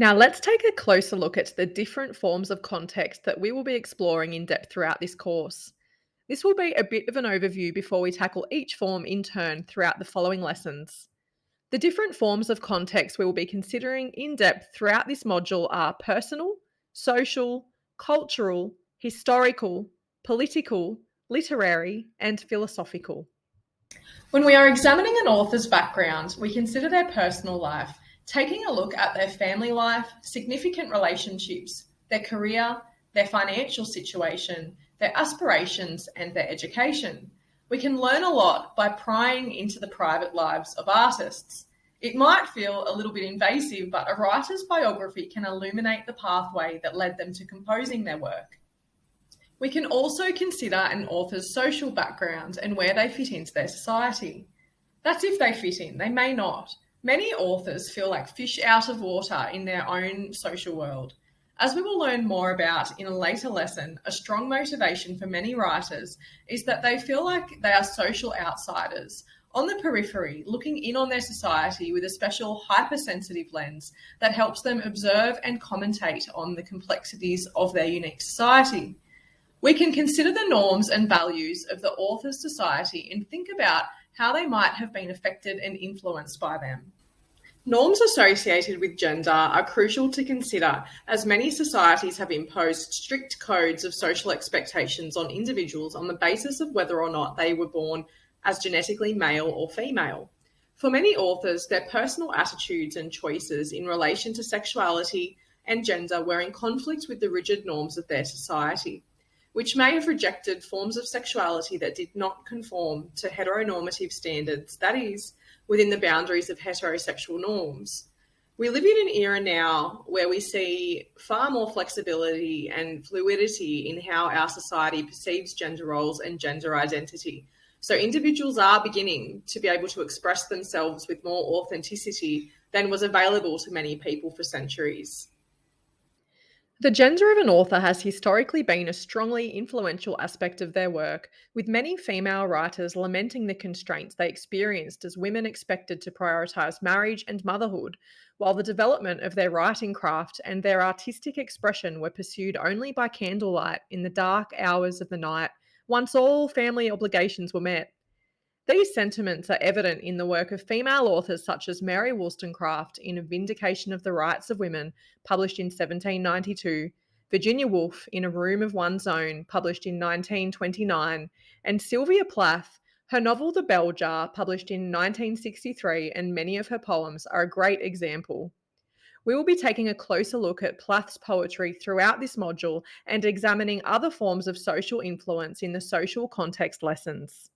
Now, let's take a closer look at the different forms of context that we will be exploring in depth throughout this course. This will be a bit of an overview before we tackle each form in turn throughout the following lessons. The different forms of context we will be considering in depth throughout this module are personal, social, cultural, historical, political, literary, and philosophical. When we are examining an author's background, we consider their personal life, taking a look at their family life, significant relationships, their career, their financial situation, their aspirations, and their education. We can learn a lot by prying into the private lives of artists. It might feel a little bit invasive, but a writer's biography can illuminate the pathway that led them to composing their work. We can also consider an author's social background and where they fit into their society. That's if they fit in, they may not. Many authors feel like fish out of water in their own social world. As we will learn more about in a later lesson, a strong motivation for many writers is that they feel like they are social outsiders, on the periphery, looking in on their society with a special hypersensitive lens that helps them observe and commentate on the complexities of their unique society. We can consider the norms and values of the author's society and think about how they might have been affected and influenced by them. Norms associated with gender are crucial to consider, as many societies have imposed strict codes of social expectations on individuals on the basis of whether or not they were born as genetically male or female. For many authors, their personal attitudes and choices in relation to sexuality and gender were in conflict with the rigid norms of their society, which may have rejected forms of sexuality that did not conform to heteronormative standards, that is, within the boundaries of heterosexual norms. We live in an era now where we see far more flexibility and fluidity in how our society perceives gender roles and gender identity. So individuals are beginning to be able to express themselves with more authenticity than was available to many people for centuries. The gender of an author has historically been a strongly influential aspect of their work, with many female writers lamenting the constraints they experienced as women expected to prioritise marriage and motherhood, while the development of their writing craft and their artistic expression were pursued only by candlelight in the dark hours of the night, once all family obligations were met. These sentiments are evident in the work of female authors such as Mary Wollstonecraft in A Vindication of the Rights of Women, published in 1792, Virginia Woolf in A Room of One's Own, published in 1929, and Sylvia Plath, her novel The Bell Jar, published in 1963, and many of her poems are a great example. We will be taking a closer look at Plath's poetry throughout this module and examining other forms of social influence in the social context lessons.